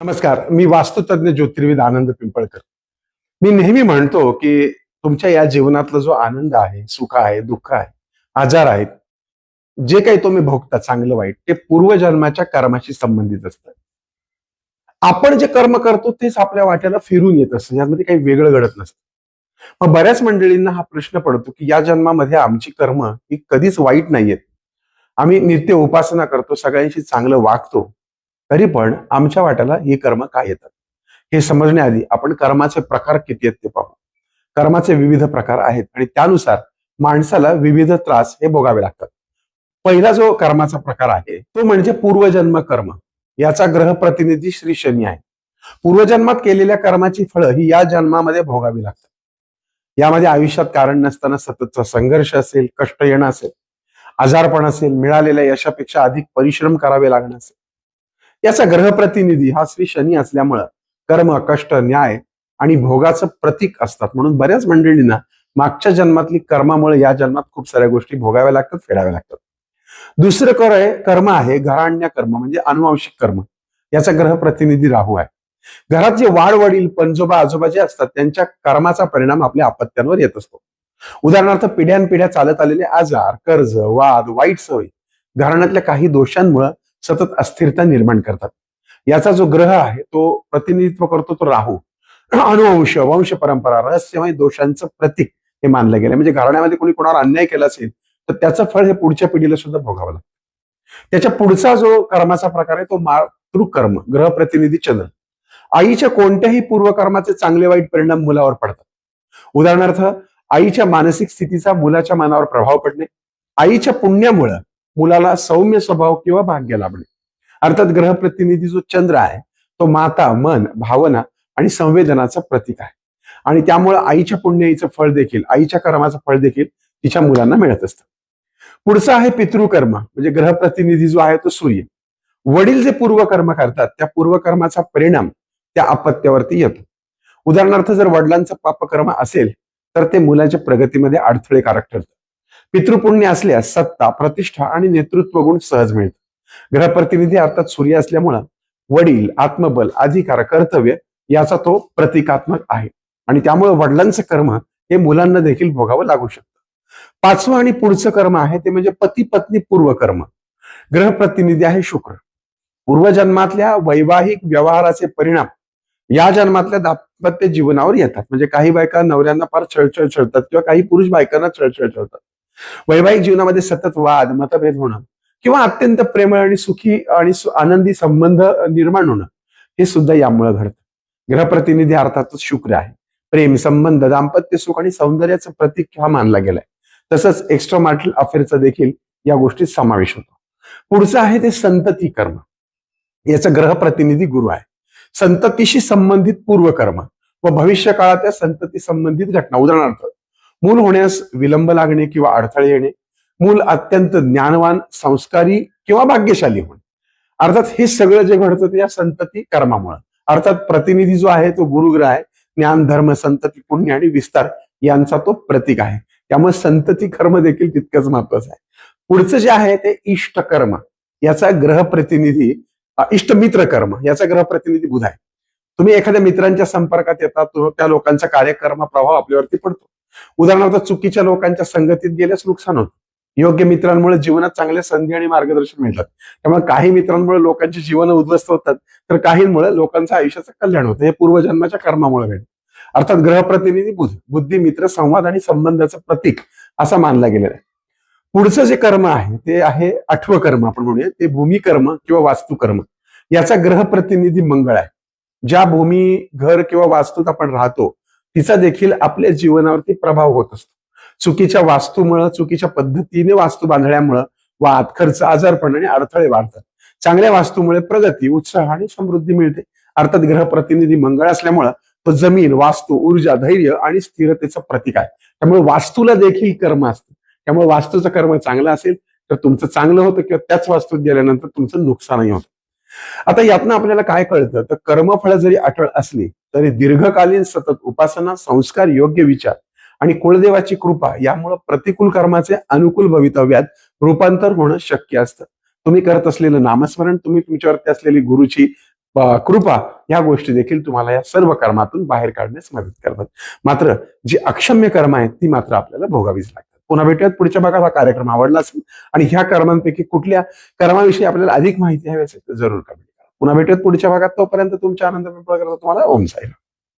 नमस्कार. मी वास्तुतज्ञ ज्योतिर्विद आनंद पिंपळकर. मी नेहमी म्हणतो की तुमच्या या जीवनातला जो आनंद आहे, सुख आहे, दुःख आहे, आजार आहेत, जे काही तुम्ही भोगता चांगलं वाईट, ते पूर्वजन्माच्या कर्माशी संबंधित असतं. आपण जे कर्म करतो तेच आपल्या वाट्याला फिरून येत असतं. यामध्ये काही वेगळं घडत नसतं. मग बऱ्याच मंडळींना हा प्रश्न पडतो की या जन्मामध्ये आमची कर्म ही कधीच वाईट नाहीयेत. आम्ही नित्य उपासना करतो, सगळ्यांशी चांगलं वागतो, तरी पण आमच्या वाट्याला ही कर्म का येतात? हे समजण्याआधी आपण कर्माचे प्रकार किती आहेत ते पाहू. कर्माचे विविध प्रकार आहेत आणि त्यानुसार माणसाला विविध त्रास हे भोगावे लागतात. पहिला जो कर्माचा प्रकार आहे तो म्हणजे पूर्वजन्म कर्म. याचा ग्रह प्रतिनिधी श्री शनी आहे. पूर्वजन्मात केलेल्या कर्माची फळं ही या जन्मामध्ये भोगावी लागतात. यामध्ये आयुष्यात कारण नसताना सततचा संघर्ष असेल, कष्ट येणं असेल, आजारपण असेल, मिळालेल्या यशापेक्षा अधिक परिश्रम करावे लागणं असेल. याचा ग्रह प्रतिनिधी हा श्री शनी असल्यामुळं कर्म, कष्ट, न्याय आणि भोगाचं प्रतीक असतात. म्हणून बऱ्याच मंडळींना मागच्या जन्मातली कर्मामुळे या जन्मात खूप साऱ्या गोष्टी भोगाव्या लागतात, फेडाव्या लागतात. दुसरं कर्म आहे घराण्य कर्म म्हणजे अनुवांशिक कर्म. याचा ग्रह प्रतिनिधी राहू आहे. घरात जे वाड वडील, पणजोबा, आजोबा जे असतात त्यांच्या कर्माचा परिणाम आपल्या अपत्यांवर येत असतो. उदाहरणार्थ पिढ्यानपिढ्या चालत आलेले आजार, कर्ज, वाद, वाईट सवयी, घराण्यातल्या काही दोषांमुळे सतत अस्थिरता निर्माण करतात. याचा जो ग्रह आहे तो प्रतिनिधित्व करतो तो राहू. अनुवंश, वंश परंपरा, रहस्यमय दोषांचं प्रतीक हे मानलं गेलं. म्हणजे घराण्यामध्ये कोणी कोणावर अन्याय केला असेल तर त्याचं फळ हे पुढच्या पिढीला सुद्धा भोगावं लागतं. त्याच्या पुढचा जो कर्माचा प्रकार आहे तो मातृकर्म, ग्रह प्रतिनिधी चंद्र. आईच्या कोणत्याही पूर्वकर्माचे चांगले वाईट परिणाम मुलावर पडतात. उदाहरणार्थ आईच्या मानसिक स्थितीचा मुलाच्या मनावर प्रभाव पडणे, आईच्या पुण्यामुळं मुलाला सौम्य स्वभाव किंवा भाग्य लाभणे. अर्थात ग्रह प्रतिनिधी जो चंद्र आहे तो माता, मन, भावना आणि संवेदनाचं प्रतीक आहे. आणि त्यामुळे आईच्या पुण्याईचं फळ देखील, आईच्या कर्माचं फळ देखील तिच्या मुलांना मिळत असतं. पुढचं आहे पितृकर्म म्हणजे ग्रह प्रतिनिधी जो आहे तो सूर्य. वडील जे पूर्वकर्म करतात त्या पूर्वकर्माचा परिणाम त्या अपत्यावरती येतो. उदाहरणार्थ जर वडिलांचं पापकर्म असेल तर ते मुलाच्या प्रगतीमध्ये अडथळेकारक ठरतं. पितृपुण्य असल्यास सत्ता, प्रतिष्ठा आणि नेतृत्व गुण सहज मिळतात. ग्रह प्रतिनिधी अर्थात सूर्य असल्यामुळं वडील, आत्मबल, अधिकार, कर्तव्य याचा तो प्रतिकात्मक आहे आणि त्यामुळे वडिलांचं कर्म हे मुलांना देखील भोगावं लागू शकतं. पाचवं आणि पुढचं कर्म आहे ते म्हणजे पती पत्नी पूर्वकर्म. ग्रह प्रतिनिधी आहे शुक्र. पूर्वजन्मातल्या वैवाहिक व्यवहाराचे परिणाम या जन्मातल्या दाम्पत्य जीवनावर येतात. म्हणजे काही बायका नवऱ्यांना फार छळछळ छळतात किंवा काही पुरुष बायकांना छळछळ छळतात. वैवाहिक जीवनामध्ये सतत वाद, मतभेद होणं किंवा अत्यंत प्रेमळ आणि सुखी आणि आनंदी संबंध निर्माण होणं हे सुद्धा यामुळे घडतं. ग्रह प्रतिनिधी अर्थातच शुक्र आहे. प्रेम, संबंध, दाम्पत्य सुख आणि सौंदर्याचं प्रतीक हा मानला गेलाय. तसंच एक्स्ट्रा मॅरिटल अफेअरचा देखील या गोष्टीत समावेश होतो. पुढचं आहे ते संतती कर्म. याचा ग्रह प्रतिनिधी गुरु आहे. संततीशी संबंधित पूर्वकर्म व भविष्य काळात संतती संबंधित घटना. उदाहरणार्थ मूल होण्यास विलंब लागणे किंवा अडथळे येणे, मूल अत्यंत ज्ञानवान, संस्कारी किंवा भाग्यशाली होणे. अर्थात हे सगळं जे घडतं ते या संतती कर्मामुळे. अर्थात प्रतिनिधी जो आहे तो गुरुग्रह आहे. ज्ञान, धर्म, संतती, पुण्य आणि विस्तार यांचा तो प्रतीक आहे. त्यामुळे संतती कर्म देखील तितकंच महत्वाचं आहे. पुढचं जे आहे ते इष्टकर्म. याचा ग्रह प्रतिनिधी इष्टमित्र कर्म. याचा ग्रह प्रतिनिधी बुध आहे. तुम्ही एखाद्या मित्रांच्या संपर्कात येतात, त्या लोकांचा कार्यक्रम प्रभाव आपल्यावरती पडतो. उदाहरणार्थ चुकीच्या लोकांच्या संगतीत गेल्यास नुकसान होतं. योग्य मित्रांमुळे जीवनात चांगल्या संधी आणि मार्गदर्शन मिळतात. त्यामुळे काही मित्रांमुळे लोकांची जीवन उद्ध्वस्त होतात तर काहींमुळे लोकांचं आयुष्याचं कल्याण होतं. हे पूर्वजन्माच्या कर्मामुळे घडतं. अर्थात ग्रह प्रतिनिधी बुध, बुद्धी, मित्र, संवाद आणि संबंधाचं प्रतीक असा मानला गेलेला आहे. पुढचं जे कर्म आहे ते आहे आठवं कर्म आपण म्हणूया ते भूमिकर्म किंवा वास्तुकर्म. याचा ग्रह प्रतिनिधी मंगळ आहे. ज्या भूमी, घर किंवा वास्तूत आपण राहतो तिचा देखील आपल्या जीवनावरती प्रभाव होत असतो. चुकीच्या वास्तूमुळे, चुकीच्या पद्धतीने वास्तू बांधल्यामुळं वाद, खर्च, आजारपण आणि अडथळे वाढतात. चांगल्या वास्तूमुळे प्रगती, उत्साह आणि समृद्धी मिळते. अर्थात ग्रह प्रतिनिधी मंगळ असल्यामुळं तो जमीन, वास्तू, ऊर्जा, धैर्य आणि स्थिरतेचं प्रतीक आहे. त्यामुळे वास्तूला देखील कर्म असतं. त्यामुळे वास्तूचं कर्म चांगलं असेल तर तुमचं चांगलं होतं किंवा त्याच वास्तूत गेल्यानंतर तुमचं नुकसानही होतं. आता यातनं आपल्याला काय कळतं तर कर्मफळ जरी अटळ असली तरी दीर्घकालीन सतत उपासना, संस्कार, योग्य विचार आणि कुळदेवाची कृपा यामुळे प्रतिकूल कर्माचे अनुकूल भवितव्यात रूपांतर होणं शक्य असतं. तुम्ही करत असलेलं नामस्मरण, तुम्ही तुमच्यावरती असलेली गुरुची कृपा या गोष्टी देखील तुम्हाला या सर्व कर्मातून बाहेर काढण्यास मदत करतात. मात्र जी अक्षम्य कर्म आहेत ती मात्र आपल्याला भोगावीच लागतात. पुन्हा भेटूयात पुढच्या भागात. हा कार्यक्रम आवडला असेल आणि ह्या कर्मांपैकी कुठल्या कर्माविषयी आपल्याला अधिक माहिती हवी असेल तर जरूर कमेंट करा. पुन्हा भेटूयात पुढच्या भागात. तोपर्यंत तुमच्या आनंद पिंपळकर तुम्हाला ओम साईराम.